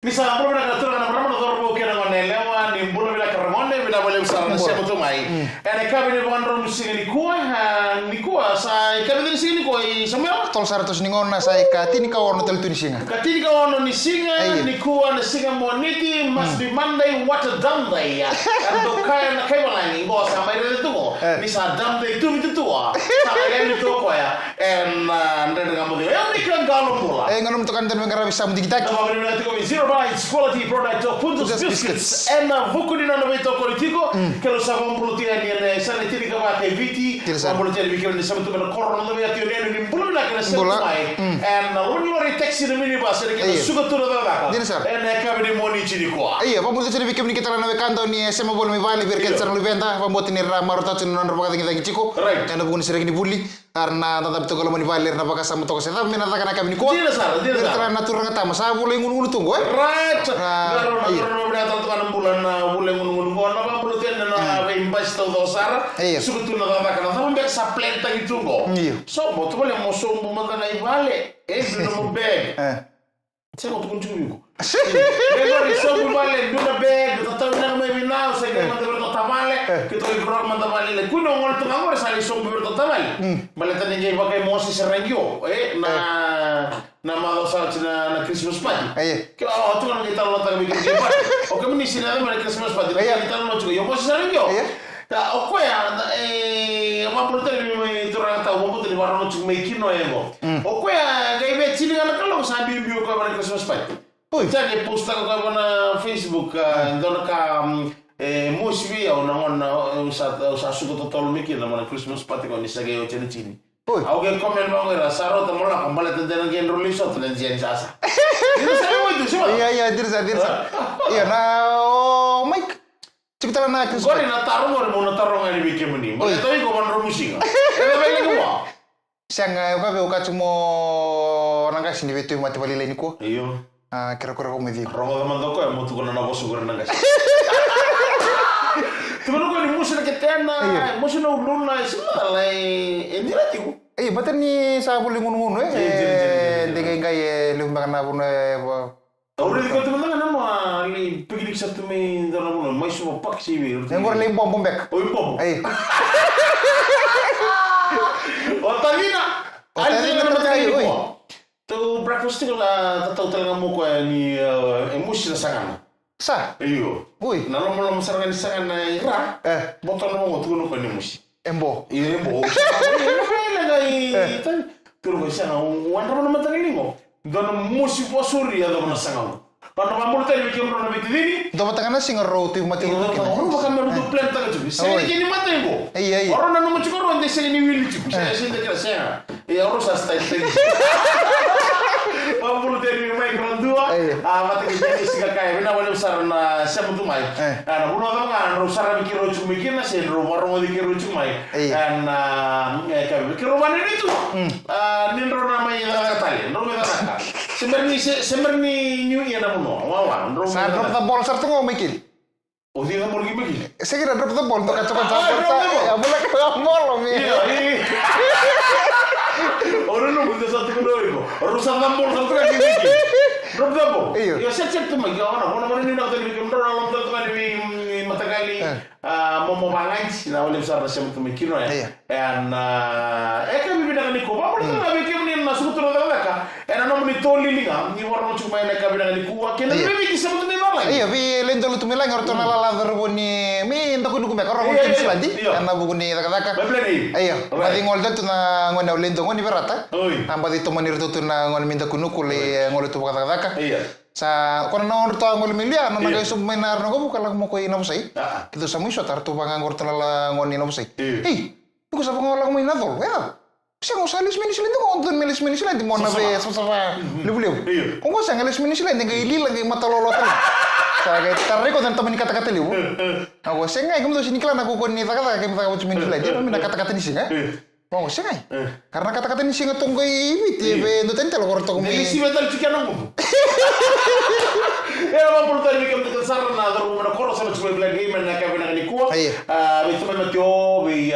Misa belum nak atur kan pernah menonton bukan dengan lewan di bulu bila kerengonde bila boleh usah siapa tu mai. Ane kami ni bukan rom sing ni kuah saya kami ni sing ni kuah semua. Tol 100 ningon na sa ikati ni kawan hotel tu ni singa. Kati kawan ni singa ni kuah ni singa moniti must be Monday what a dumb day ya. Ando kaya na kaya malangi bos sampai dari tu ko. Ni sa dumb day tu itu ah. Sampai dari tu ko ya. Anda dengan model. Ni kan galon bola. Nganom to kan den ngara bisa mudi kita. Nama ni nanti ko zero bites quality product of Puntos Biscuits. Vuku di nano veto politico che lo sappiamo produrre in sanitari che va che viti, ma produrre vi che ne sappiamo tu per corno dove atti ne in bulla che ne sappiamo mai. When you are taxi the minibus che ne suga tu da vaca. Ne cabe di monici di qua. Iya, pa multa vi che ni kita na kanto ni sema bol mi vale perché sarà liventa, pa moti ni marota tu non roba kita chico. Anda bukan sering ni bulli karena tetap itu kalau mau dibalir na baka sama toko setan mina takana kami ni ko. Tidak salah. Karena naturang tama sa boleh ngunu tunggu. Right. Kalau berada tuan bulan boleh ngunu ko na ba bulutin na imbas to dosar. Suka tu na baka na sama bek sa plenta itu ko. So mo to boleh mo so mo na ibale. No bag. Saya mau tukun curi ko. Bego riso bale duna bag tataw na may binaw sa kaya matabar tamale kito ikrok mantamale le kuno ngol to ngor sa riso bero tamale. Baleta ni jay bakay mo si serengyo na madosar na Christmas party. Kaya to na kita lo taga bigin jay party. O kami ni sinada na Christmas party. Kita lo chugo yo mo si serengyo. O kuya mapulutan mi turang tao mo puto ni warno chugo may kino ego. O kuya gaibe chili na kalong sabi biyo ko na Christmas party. Jadi posta ko na Facebook doon ka musbi au na sa suko totol miki na mana Christmas party ko ni sagay o chini. Au ge comment mo ngira saro to mola ko bale ten gen release to len jen sasa. Itu saya mo itu sih. Iya, dirsa. Iya na Mike. Cikita na Christmas. Gori na tarong mo na tarong ani biki meni. Mo to ko man romusinga. Bale ko. Siang uka cumo nangka sini betu mati bali lain ko. Iyo. Kira-kira ko medhi. Rongo mando ko mo tu ko na bosu ko nangka. Tumano ko ni musa ke tena, musa na uluna sima lai endira tiku. Betul ni sa buli ngunu Dega ngai lumba kana bune. Uri ko tu nanga nama ali pigilik satu me dona bune mai sumo pak si we. Ngor le bom bek. Oi bom. Otalina. Otalina na tayo. Tu breakfast tu la tau talaga mo ko ni emosi na sangana. Sa? Iyo. Uy. Nalo saranga ni sangana ira. Botol mo tu no ko ni emosi. Embo. Iyo embo. Pero ko siya wanda mo naman tangili mo. Doon musi po suri ya doon na sangana. Pano mamul tayo bikin mo na bitidini. Doon matanga na singa roti mati ro. Ano ba kami ro plan taga jubi. Sa ni matay ko. Iya. Oro na no mo chikoro ande sa ni wili jubi. Sa sin de krasya. Oro sa style. Mamul tayo ni may grandua. Mati ke jadi siga kaya bina wala usar na siya mo tumay. Ana uno na nga ro sara bikiro chumi kina sa ro waro mo dikiro chumay. Ana kaya bikiro man itu. Nindro na may nakatali. No me nakaka. Semerni new year na mo. Wawan. Sa drop the ball sir tungo mikil. O di na mo lagi mikil. Saya kira drop the ball untuk kacau-kacau. Ya boleh ke ball mi. Orang no bisa satu kedua itu. Rusak nampol satu kan mikil. Drop the ball. Ya set tu magi orang. Mana ni nak tadi mikil. Orang alam tu kan di mata kali. Mau bangai. Na oleh besar nasi tu mikil no ya. And kan bibida kan iko. Apa tu nak mikil ni masuk tu nak ka. Ena no ni toli linga. Ni warna cuma nak bibida kan iko. Kena bibi kisah tu ni nama. Iya, vi lento lu tumela ngorto na la verboni mi ndako nuku me karo ngol silandi. Ana buguni taka-taka. Iya, pati ngol tu na ngona lento ngoni berata. Amba di tomanir tu na ngol minta kunuku le ngol tu taka-taka. Iya. Sa kono na ngorto ngol milia na magay sumenar no ko kala mo ko ina musay. Kito sa muisyo tartu pa ngorto na la ngoni na musay. Ko sa pangola ko mina dol. Siya ko sa alis minis lang ko doon milis lang di mo na be sa libu-libu. Kung ko sa alis minis lang ngay ilila ngay matalolotan. Sa kay tarre ko dan teman kata-kata libu. Ako siya ngay kung sini kala ako kun ni kata-kata kay mata minis lang. Di na kata-kata ni siya. Oh siya ngay. Karena kata-kata ni siya tong kay ibit be no tentel ko to ko. Milisi metal chicken mo. Era ma portare mi kam sarna daru na koro sa chwe bla game na ka bina ni ko. Be tuma matyo be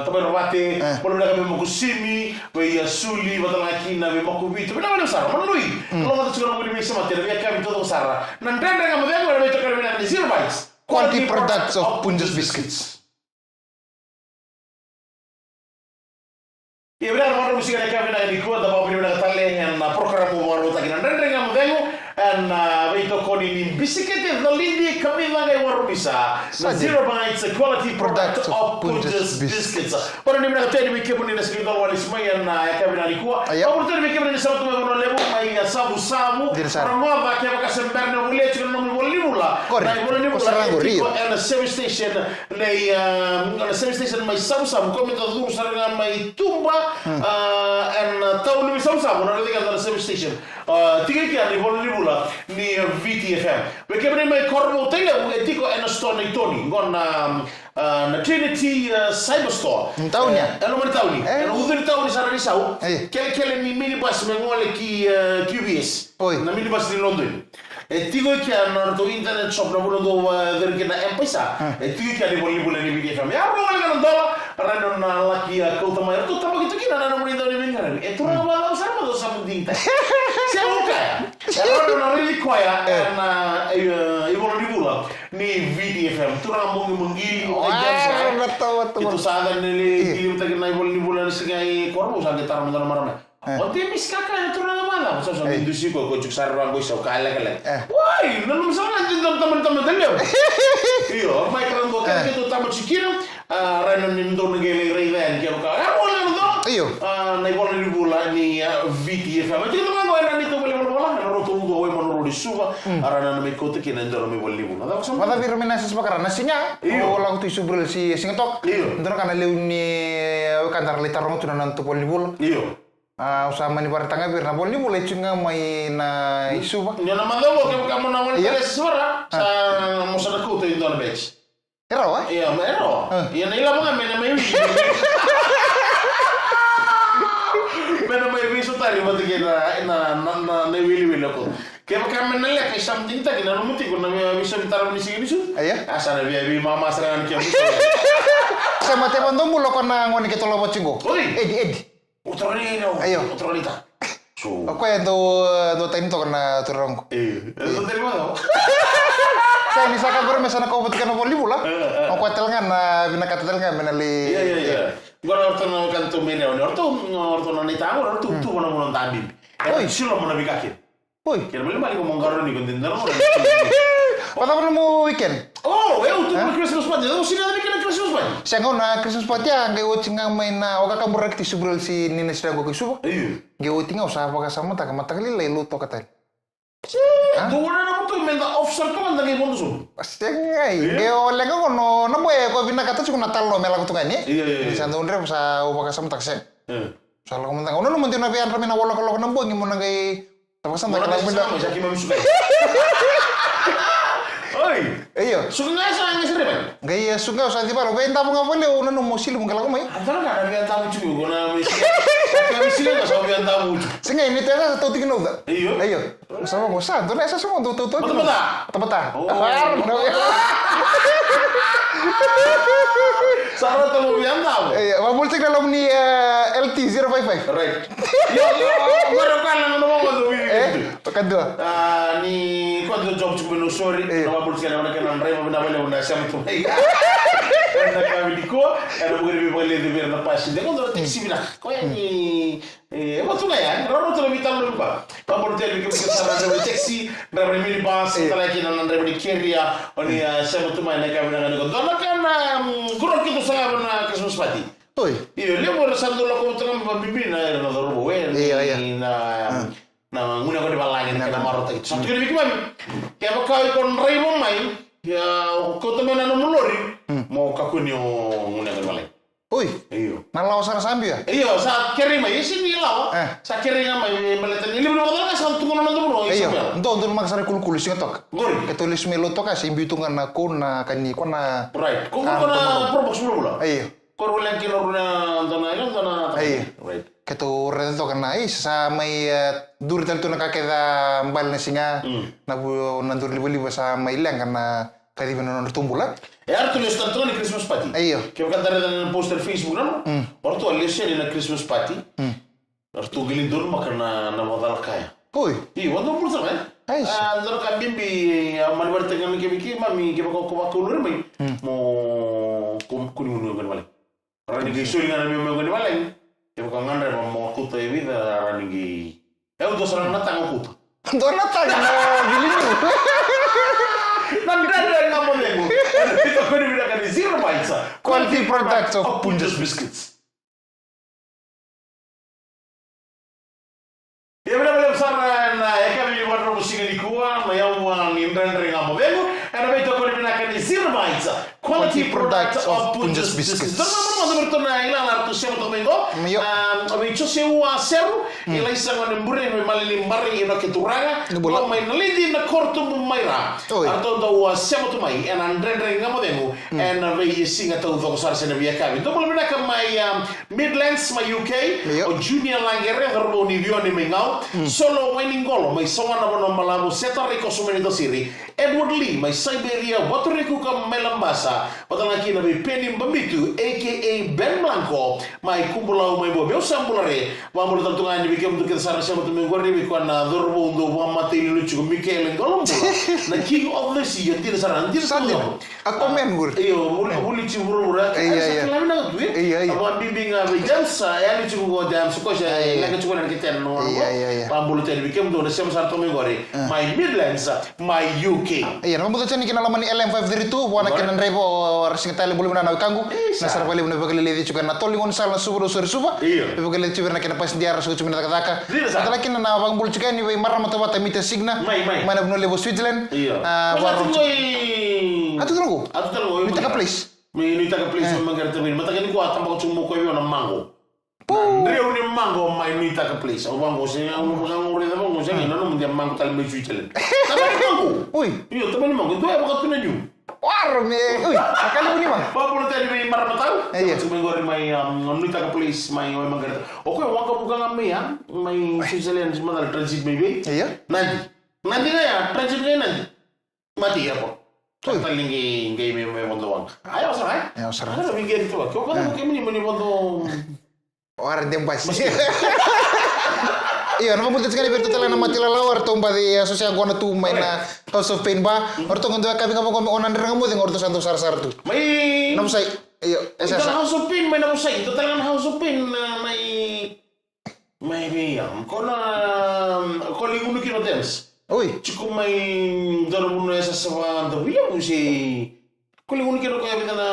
tabarawate polo na kami makusimi we suli batalakina we makubito bila wala sara manlui lo ngata siguro mo limisa matira via kami todo sara nandanda nga mabengo na beto kami na 0 bytes quality products of Punjus Biscuits. Ya benar maro musika na kami na dikuwa da babri na tale en programa maro ta kina nandanda nga mabengo en veito con in biciclette the lindi kami na ngay waro bisa 0 bytes quality product of Punjus Biscuits. Para ni na tele mi kepo ni na skrido wali smay en kami na dikuwa. Para tele mi kepo ni sa to mo lebo may sabu para mo ba ke ba kasember na ule chino mo volibula. Na volibula en service station na service station may sabu como to duro sa may tumba en taulu mi sabu na diga na service station. Tiga ki ani volibula ni VTFM. We kepo ni may kormo tele etiko en stone Tony gon na Trinity Cyber Store. Taunya. Ano man tauni? Ano udin tauni sa Risau? Kele ni minibus mengole ki QBS. Na minibus di London. Tigo ki na to internet shop na bulo do derke na M-Pesa. Tigo ki ani bolibula ni VTFM. Ya ro wala kan dola. Rano na laki ko tamay to tamo gitu ki na mo ni do ni mingan. Ra ba sa mo do sa munding ta. Se uka. Ya ro na really koya na bolibula ni VTFM. Tura mo mungi itu saat ini kirim tadi naik bulan segai korbo saat taruh dalam mana. Oh dia miskaka itu orang mana? Masa sama industri kok cuk sarang gue sok kalah. Wah, nanti misalnya teman-teman dia. Iya, baik orang gue kan itu tamu cikiran, random nindo negeri reven kira kau. Boleh nonton? Iya. Naik bulan ni VTFM. Jadi teman gue nanti tu boleh roto gue menurut di suka. Arana nama ikut kita nanti orang boleh bulan. Mata firman nasi sepakat nasinya. Oh lagu tu subrul si singetok. Iya. Ntar kan leuni kantar litar orang tu nanti boleh bulan. Iya. Usama ni partanga bir na boleh mulai cunga mai na isu ba. Ya nama tahu kamu nama ni suara. Sa musa aku tu itu na batch. Ero ah? Iya, ero. Iya na ilang mga mena may mena may viso tali mo tigina na wili ako. Kaya kami nalek kay something tagi na numuti ko na viso bitaro ni sige nisu. Iya. Asa na biya mama serangan kaya viso. Sama teman tu mulo ko na ngoni kita lobo cinggo. Edi. Otro niño. Otro nita. Ako yan do time to na turong. Itu dari mana? Saya ni saka gore mesana ko buti kana boli bula. Ako telngan na binakata telngan menali. Iya. Gua orto no kanto mene orto no nita orto tu mana mo tabi. Silo mo na bikakin. Kira beli balik ngomong karo ni kon dindar mo. Pata mo weekend. Oh, tu Christmas party. Oh, sini ada bikin Christmas party. Saya ngona Christmas party ang gayo tinga main na oka ka burak ti subrol si nina sila go kisuba. Iya. Gayo tinga usa pa ka sama ta matakali lay luto ka tal. Dua na mo tu menda offshore ko man dagi mo so. Astengai. Gayo lenga ko no na mo ko binakata ci ko natal lo mela ko tunga ni. Iya. Sa ndondre sa oka ka sama takse. Sa lo ko man ono no man tina bian ramina wala ko na bongi mo na gay tapasan ta ka benda. Sa ki mami suka. Oi. Iyo. Sungai sa ngi sere ben. Gaya sungai sa di baro benda mo nga pole ono no mo silu mo kala ko mai. Antara ka na bian tamu chu ko na mi. Kami sila ka sa bian tamu. Singa ini tera sa tawti kinoda. Iyo. Sama mo sa, do na sa sumo to. Bata. Sarah tamu bian tamu. Iya, mabultik na lom ni LT 055. Right. Yo, gua kan lang mo mo Kadua. Ni quando job ci no sorry, no mabultik na kan Andre mo na wala na siya mo. Na kami diko, era mo gani boleh de ver na pasi. De quando taxi bina. Ko ni tu na yan, ro to bitam lo ba. Pa por ter que sa na taxi, na mini bus, tala ki na Andre di keria, oni siya mo tu mai na kami na ko. Dona kan kurang kita sa na Christmas party. Oi. Iyo, lemo rasando la ko tram bibi na na do bo na nguna ko di balangin kana marot itu. Satu kali bikin kaya bakal kon rey mo mai ya ko to mena no mulori mo kakuni nguna ko balay. Oi. Iyo. Nalaw sa sambi ya? Iyo, sa keri mai sini law. Sa keri mai meletan ini belum ada sa tungo na do bro. Iyo. Ndo magsara kulkul singatok. Gori. Katulis melo to kasi imbitungan na ko na kani ko na. Right. Ko na probox mo. Iyo. Korulang kinaruna dana. Right. Ketu redo kana sa may durital to nakakeda mbal na singa na bu nandur libo sa may lang kana kadi no tumbula. tulis tanto ni Christmas party. Kaya kantare na poster Facebook na. Orto alesya ni na Christmas party. Orto gilidon makana na modal kaya. Wando pulsa man. Andar ka bimbi manwar tengan ke mami ke ko kulur mai. Mo kuni ngunu wale. Rani gi suri ngana mi ngunu wale. Ke ko ngandre mo kuta e vida rani gi. Do sarang na tango kuta. Do na tango gilinu. Nandare ngamo lengo. Ito ko ni bila ka zero bites. Quality products of Punjas biscuits. Ya benar-benar besar na kami buat musik di kuah, mayau ngindran ngamo lengo. Karena itu ko ni bila ka zero bites. Quality products of Punjas biscuits. Quando bertorna ila la siamo domingo. Abi seu aseru, ila isang mbure me malili mari ino ke turaga. Ko mai nalidi na korto mu maira. Arto do siamo to mai en andre ngamo demo. En we singa to do sar sene via kavi. Do bol menaka mai Midlands mai UK o Junior Langere herbo ni vione mengau. Solo Weningolo mai sawana bono malabu seta rico sumeni do siri. Edward Lee mai Siberia Watoriku ka melambasa. Patalaki na be Penny Bambitu aka Ben Blanco mai kumbulau mai bo sambulare wa mo tantungan ni bikem untuk kita sarasya betul mengorni bikon na dorbo undo wa mati lucu Michael Ngolom na king of the sea yang tidak saran tidak saran aku men gur uli ciburu iya na tu amo bimbing jansa ya lucu go jam sukosha na ke cukup kita no pambulu tadi bikem do sem sarto mengori my Midlands my UK iya nama betul ni kenal lamani LM532 wana kenan rebo singtale bulu na kangu na sarapali bulu bakali ledi cukup na tolingon sal na suburu suba bakali cukup na kena pas diar suku cukup na taka atala kena na bang bulu cukup ni way marra mata mita signa mana buno lebo Switzerland warung atu tunggu ni taka place mengerti mata kini ku atam ko cumo ko na mango Rio ni mango mai ni taka place o mango se ang uri da mango se ni no mo mango tal me Switzerland tamani mango iyo tamani mango do ya bakatu na nyu Warme, akali ni mah. Bapak tadi di marah tahu. Cuma gue mai nita ke police mai mengerti. Oke, uang kamu bukan kami ya, mai Switzerland sebentar transit maybe. Nanti ya transitnya nanti mati ya kok. Paling game mondo uang. Ayo serah. Ada minggu itu. Kau kan mungkin meni mondo. Orang dempas. Iya, nama butuh sekali bertutulan nama tilalawar tomba di asosiasi gua tu main House of Pain ba. Orto ngondo kami kamu onan rengamu dengan orto santo sar tu. Mai. Nama saya, iya, House of Pain main nama saya. Totalan House of Pain mai biang. Kau lihat kilo dance. Cukup mai dalam bunuh sesuatu tu. Iya usi. Kau lihat kilo kaya bintana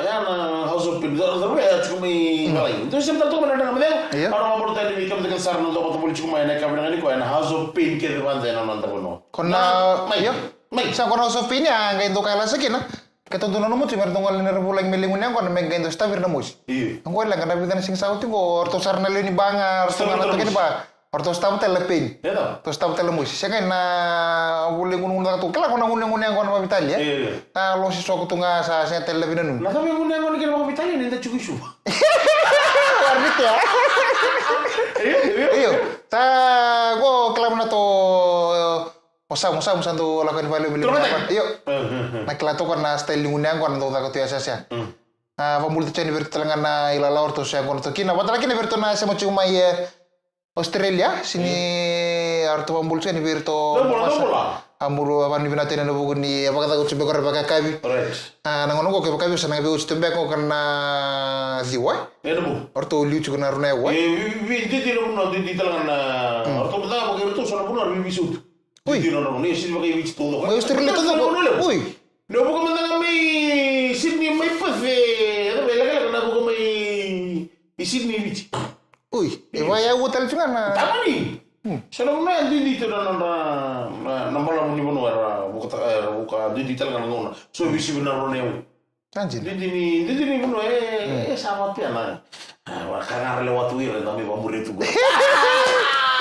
ya na House of Pain. Dalam ya cukup mai lain. Itu siapa tahu mana nama dia? Orang mau bertanya di kamu dengan sarana untuk betul cukup mai nak kami dengan ini kau yang House of Pain kita bantai nonton bono. Kona, iya. Sa kona House of Pain ya ngain tu kaya lagi na. Ketentuan nomor cuma tunggal ni rebulan milimun yang kau nak ngain tu stavir namus. Angkau yang kan tapi kan sing sauti kau orto sarana leni bangar, orto ngana tu kini ba. Orto staff telepin. To staff telemus. Saya kan na boleh ngunung tu. Kalau kau ngunung yang kau nak bital ya. Ta lo si sok tu ngah sa saya telepin nu. Nah tapi ngunung kau nak mau bital ni tak cukup syu. Warnit ya. Iyo. Ta go kalau mana tu Musam santu lakukan value milik apa? Iyo. Nak lato kan na style ngunung kau nanti takut ya saya. Pembulu tu cini bertelangan na ilala orto saya kau tu kina. Apa lagi ni bertuna saya cuma ya. Australia sini arto pambul sini virto amburu apa ni binatang na buku ni apa kata kucing bekor pakai kabi nangono ko ke kabi sana kabi kucing bekor karena ziwa arto liu cukup narune wa di telangan arto betul pakai itu sana pun harus bisut di nono ni sini pakai bici todo Australia todo no bukan mentang kami sini mai pave ada bela kala na bukan mai sini bici ya hotel juga na. Tama ni. Selalu na di tu na malam ni bono era buka di talaga ngona. So bisi benar roneu. Anjir. Di ni bono sama pia na. Wa kangar lewat wir tapi bambur itu gua.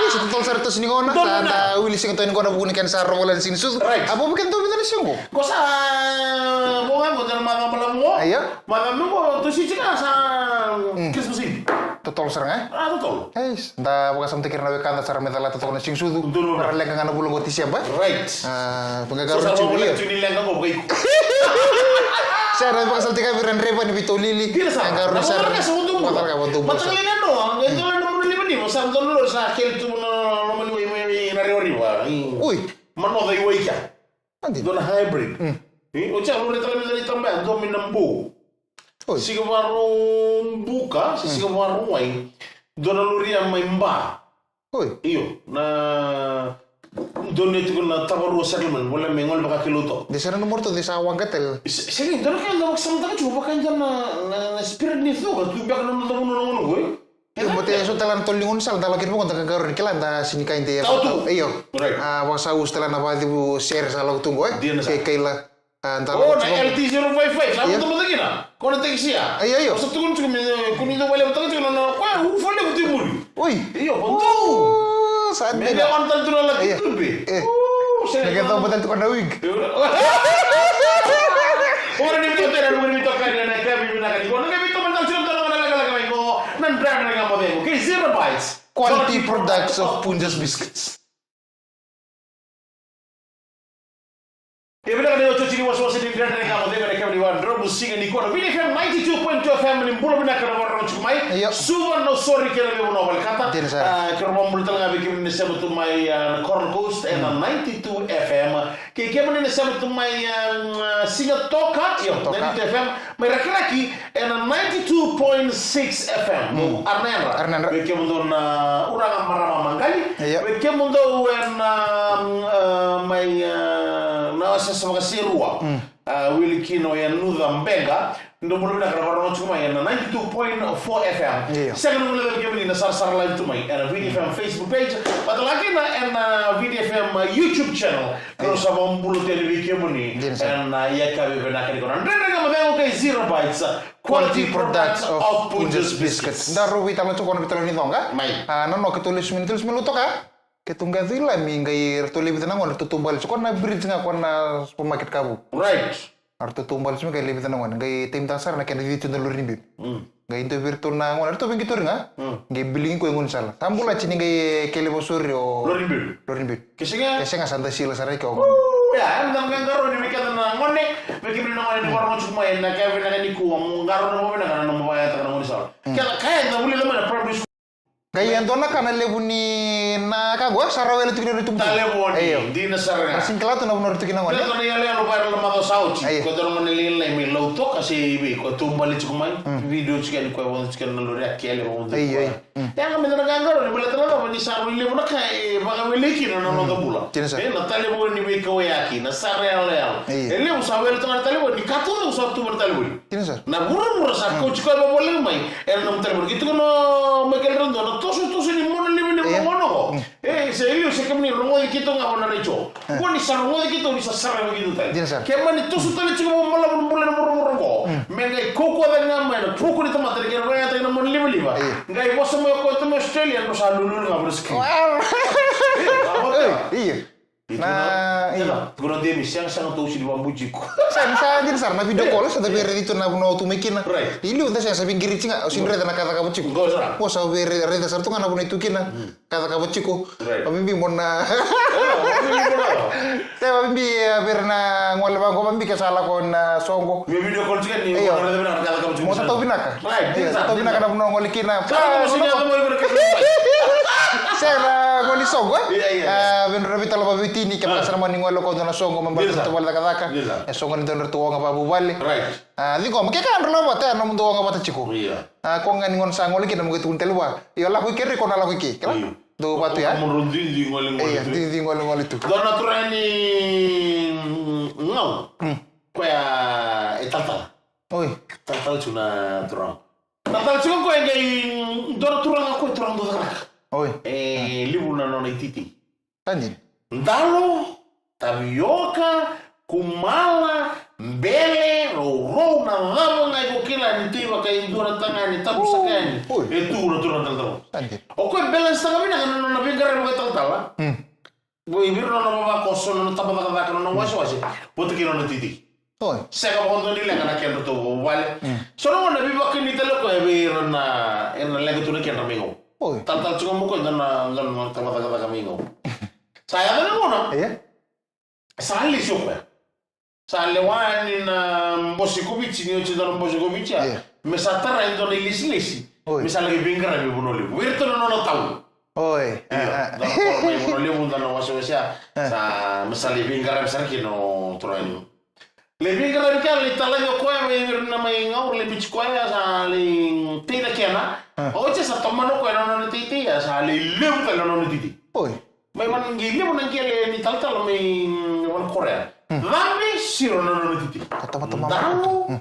Setelah sarto sini ngona sa wili sing toin ngona bukan kan sar rolan sini sus. Apa bukan tu betul sih ngo? Kau sa bukan model malam mo. Malam mo tu sih cina sa Christmas Eve. Total serang total. Nda bukan sampai kira nawe kanda cara metala total na sing sudu. Para lengkang ana bulong goti siapa? Right. Pengagar lucu dia. Cuni lengkang kau bukan. Saya pakai saltika biran repa ni bitolili. Anggaru sar. Matar ka buntu. Matar ka no, itu lah nomor 5 ni, masa dulu sa kel tu nomor 5 na riwa. Ui, Mano dai wai ka. andi. Dona hybrid. O cha lo letra mi também do minambu. Siga waru buka, siga waru wai. Dona luria maimba. Ui. Iyo na dona itu na tabaru settlement wala mengol baka kiluto. Di sana nomor tu di sawang ketel. Sige, dona kan daw samta ka chuba kan na spirit ni tu ka tu bak na no gue. Yung buti so talan tolingon sal talakin mo kung tagagaron kila anda sini kain te. Iyo. Wasa ustala na ba di bu share sa lag tunggo Kay kaila anda. Oh, na LT055. Sabi mo lagi na. Kono te siya. Iyo. Sa tugon ko kung ito wala utang ko na kwa ufole ko timuri. Uy. Iyo, punto. Saan May antal tu na lagi tubi. Nagkataon ba tayo na wig? Ora ni bito tera ni bito kaya na kabi na kani ko. Na bito man sila tara na laga ko. Nan brand na nga modelo. Kay 0 bytes. Quality products of Punjas Biscuits. Ibila kanyo chuchini waswasi ni brand na nga modelo na kabi wa drop music ni ko. Vile FM 92.2 FM ni mbulo bina kana warno chumai. Suba no sorry kera be no balkata. Kero mambul tala ngabe kimi ni sabu tumai Corn Coast and 92 FM. Kay kemi ni sabu tumai Singa Toka, 92 FM. May rakiraki and 92.6 FM. Arnera. Kay kemi don urang marama mangkali. Kay kemi don may na sa mga sirua. Willy Kino yan nuda mbenga. Ndo mo na karabarno chuma yan 92.4 FM. Second mo level kemi na sar live tumay and VDFM Facebook page. Patalaki na and VDFM YouTube channel. Pero sa mga mbulo televi kemi ni and yakabi benakari ko. Ndre nga mabengo kay 0 bytes. Quality products of Punjas Biscuits. Daru wita mo chukon bitalo ni tonga. Nano kitulis minuto ka? Ketungga vila minggai tuli bitana ngol tutumbal chukon na bridge nga kon na supermarket kabu. Right. Artu tumbal chuma kay libitana ngol ngai tim tasar na kena vitu na lurin bib. Ngai into virtu na ngol artu bengi nga. Ngai bilingin ko ngon sala. Tambula chini ngai kele bosuri o lurin bib. Kesinga santa sila sarai ko. Ya, ndang ngaro ni mikata na ngone, bagi bina ngone ni warno chuma na kaya bina ni ku ngaro na mo bina kana mo baya ta ngoni sala. Kaya na buli lemana problem. Gaya dona kana lebuni na kagwa sarawele tukino ritum. Lebuni di na sarga. Sing kelato na bunor tukino ngone. Dona yale alo para lamado sauci. Ko dona manelin lai mi lauto kasi bi ko tumbali chukumai. Video chikan ko won chikan na lori akele mo. Yang mi dona gangaro ni bela tala ni saru ile mo ka baga weleki na no gabula. Na tale mo ni bi ko yaki na sarele al. Ele mo sawel tala tale mo ni kato na usap tu bertale mo. Na mura sa ko chiko ba boleh mai. El nam tale mo gitu no mekel rondo na tosu ni mono libi ni mono. Se io se kami rongo di kito nga wana recho. Ko ni sa rongo di kito ni sa sara begitu tay. Kema ni tosu tale chiko mo mala mo mala mo. Menga koko da nga mai na poko ni tomate ke rongo tay na mono libi liba. Ngai bosa mo ko to Australia no sa lulu nga bruski. Iya. Na iya. Guna dia misiang sang tau si di bambuji ko. Sa din sar na video call sa tabi redito na buno tumikina. Ilu ta sa pinggir cinga o sinre na kata kabuchi ko. Po sa be reda sar tunga na buno itukina. Kata kabuchi ko. Pamimbi mo na. Sa pamimbi berna ngol ba ko pamimbi kasala ko na songo. May video call chicken ni mo na na kata kabuchi. Mo sa taw binaka. Sa taw binaka na buno ngol ikina. Sera ngoli songo. Ben rabita lo babitini kaya kasar mo ningwalo ko na songo mambalita to wala kadaka. Songo ni donor tuwa nga babubali. Di ko makika andro ba ta no mundo nga bata chiko. Ko nga ningon sangol ki na mo kitun telwa. Yo la ko kere ko na la ko ki. Do batu ya. Mo rondin ngol ngol. Di ngol tu. Dona turani ngau. Ko ya etata. Oi, tata chuna turang. Tata chuna ko ngai dona turang ko turang do dara. Oi. Libu na no ititi. Tandin. Ndalo, tapioca, kumala, mbele, rou na lama ngai ko kila ntiwa kay indura tangani tabu sakani. Etu na turang talo. Tandin. O ko balance ta kami na no nabigara mo tal tala. Boy biro no mama koso no taba ka no waso wasi. Bote kino no titi. Oi. Sega kondo ni lenga na kendo to wale. So no na biba kini talo ko e biro na en lenga tu na kendo mingo. Oi. Tal cuma mo ko na taba ka mingo. Saya ada mana? Iya. Saya lisok ya. sa lewani na Mbosikovic ni ocheza na Mbosikovic mesatara ndo na ilisi misala ibingra bi bonole wirto no no taw oi da ko mai bonole munda na wasawasa sa misala ibingra bisarki no troani le bingra bi kala itala ko mai na mai ngaur le bichi ko ya sa le tira kena oche sa tomano ko no titi ya sa le lemu ka no titi oi mai man ngi lemu na kele ni tal mai wan korea Dami siro no titi. Tama-tama. Dami.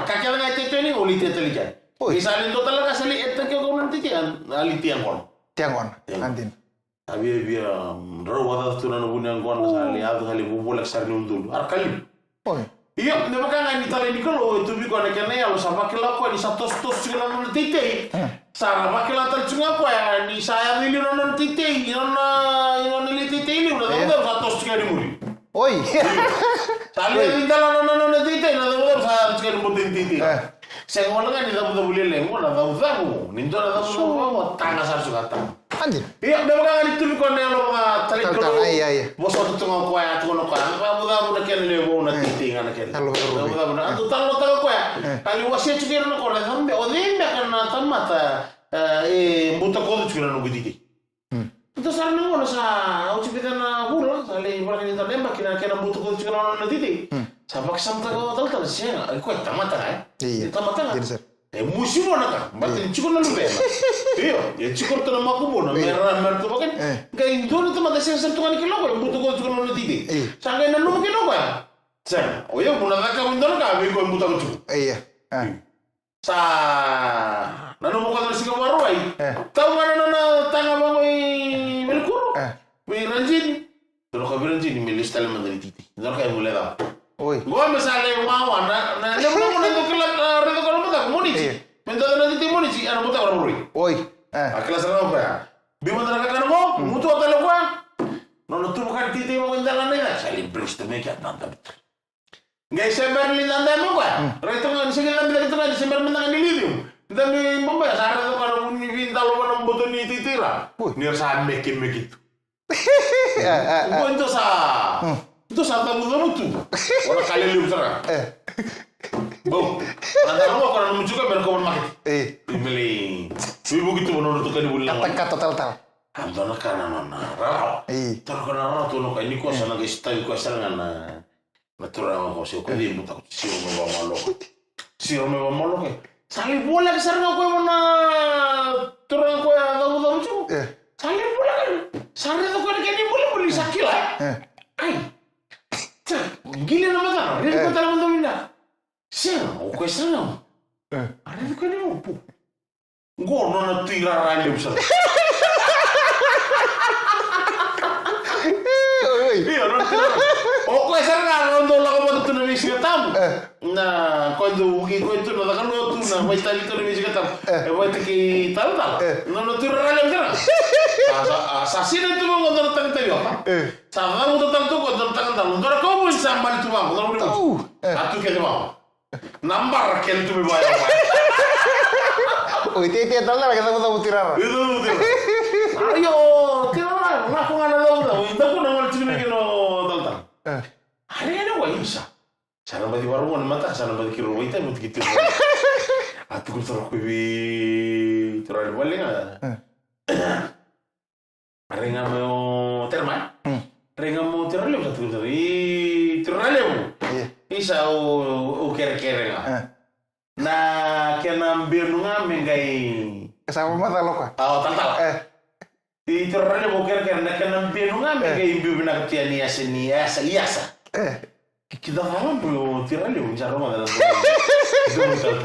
Kakek na tete ni uli tete lijan. Misalnya total ka sali etta ke ko nanti kan ali tiangon. Tiangon. Andin. Abi biya rawa da tuna no bunan gon sali adu hali bubulak sarni undul. Arkali. Oi. Iya, ne makanga ni tali ni kalau itu bi ko na kene ya lo sama kila ko ni satos tos sila no tete. Sara makila tal cunga ko ya ni saya mili no tete. Ino ni tete ni udah satos sila di muri. Oi. Sali bintala no tite na daw sa chicken mo tite. Sa wala nga ni daw bulile mo na daw nindo na daw mo tanga sa sugata. Anjir. Iya, daw nga ni tuli ko na lo nga tali ko. Ay. Mo so tungo ko ya tuno ko. Ba mo daw na ken le mo na tite nga na ken. Daw na atu talo ko ya. Kali wasi chicken no ko na hambe o dimbe kana tamata mbuta ko chicken no giditi. Itu sarana ngono sa ucipita na hula sali barang ni tademba kina butuh ko chikano na titi. Sabak samta ko tal siya ko tamata Iya. Tamata. Musimo na ka. Batin chiko na lube. Iyo, chiko to na makubo na mer to bagen. Kay doon to mata siya to kan kilo ko butuh ko chikano na titi. Sa kay nanu kino ko. Sa, oyo muna ka windo ka bi ko butuh ko chiko. Iya. Sa nanu mo ka na sigaw maruay. Taw na tanga mo melkuro. May ranjin. Pero ka ranjin ni milis tala man titi. Ndor kay mule da. Oi. Gua misale wawa na mo na kila redo ko mo ta muni. Mendo na titi muni si ano mo ta ruri. Oi. Akla sa mo pa. Bi mo na ka mo, mutu tala ko. No tu kan titi mo indala na sali brist me ka tanta. Ngay sember li nanda mo ba? Reto nga sige lang bila kita sember man nga nililium. Dami mbamba sa reto ka mo ni vindalo mo ng boto ni titira. Nir sa mekin mekit. Ito sa tamu tu. Orang kali lium sera. Bom. Nanda mo ko na mo juga ber ko makit. Bili. Ibu gitu menurut ka di bulan. Kata total. Ando na kana na. Raw. Tar ko na to no kay ni ko sa nag-style ko sa nga natural ko siya ko di mo takot siya mo malok. Siya mo malok eh. Sali bola ke sarang ko na turang ko daw chu. Sali bola kan. Sali to ko ni bola boli sakila. Ay. Gila na mata. Rin ko tala mo na. Siya o ko sarang. Are ko ni mo po. Go no na tira rali usal. Iya, no tira. O ko sarang rondo la ko to na visita tam. Na quando que quento na kan no tu na vai estar to na visita tam. E vai ter que tal. No tira rali usal. Assassino tu mo ngondor tang tayo. Sa mo to tal to ko ngondor tang tal. Ngondor ko mo sambal tu mo ngondor mo. Atu ke mo. Nambar ke tu me vai. Uy, tiya tal na kita mo tirar. Itu. Ayo, tira na ko ngana daw. Hindi ko na mal chini ke no tal. Hari ano wa isa. Sana ba di warungan mata, sana ba di kiro waita mo tikitir. Atu ko tro ko bi tro wala nga. Renga mo terma. Renga mo tirale mo atu ko tirale mo. Isa o kere nga. Na kena mbir nga mengai Kasama mata lo ka. Oh, tal. Di tirale mo kere na kena mbir nga mengai imbi na katiani asini asa. Kita ngalamin po tirale mo jaro mo dalam. Tal.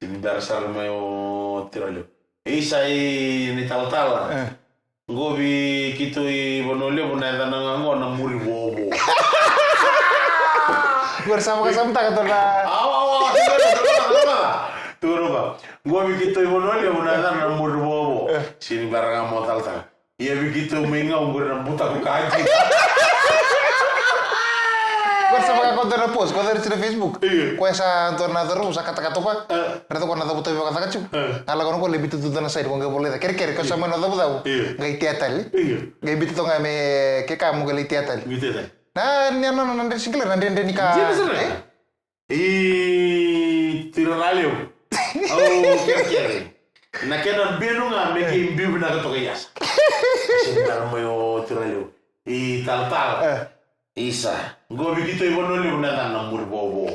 Ini dasar mo tirale. Isa ni tal. Ngobi kitoi bonole bonada nangango na muri bobo. Bersama tak kata na. Turo ba. Ngobi kitoi bonole bonada na muri bobo. Sini barang mo tal. Iya begitu mengaw ngor na buta ko kaji. Bersama konten na post, konten di Facebook. Ko sa torna terus sa kata-kata pa. Reto ko na dapat tayo kata kacu. Ala ko lebih tutu na side ko boleh. Kere ko sama na dapat tahu. Gai teatal. Gai bitu to ngame ke kamu gali teatal. Na niano nande singkle nande nika. Tiraleo. Oh, kere. Na kena benu nga meke imbibu na katoka yasa. Sindar moyo tiraleo. Tal. Isa. Gobi kito ibono leo na na murbobo.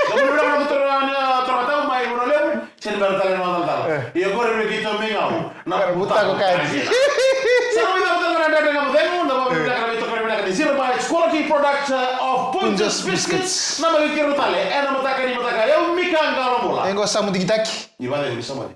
Kamu udah pernah terbatau mai ibono leo. Sindar tal na tal. Iya gore me kito mengau. Na buta ko kaji. Sama kita betul ada dengan demo na mabibila kana ito kana kana zero by quality product of Punjas biscuits. Na magkikiro tale. Na mataka ni mataka. Yo mikanga romola. Engo samu digitaki. Ibada ni sama.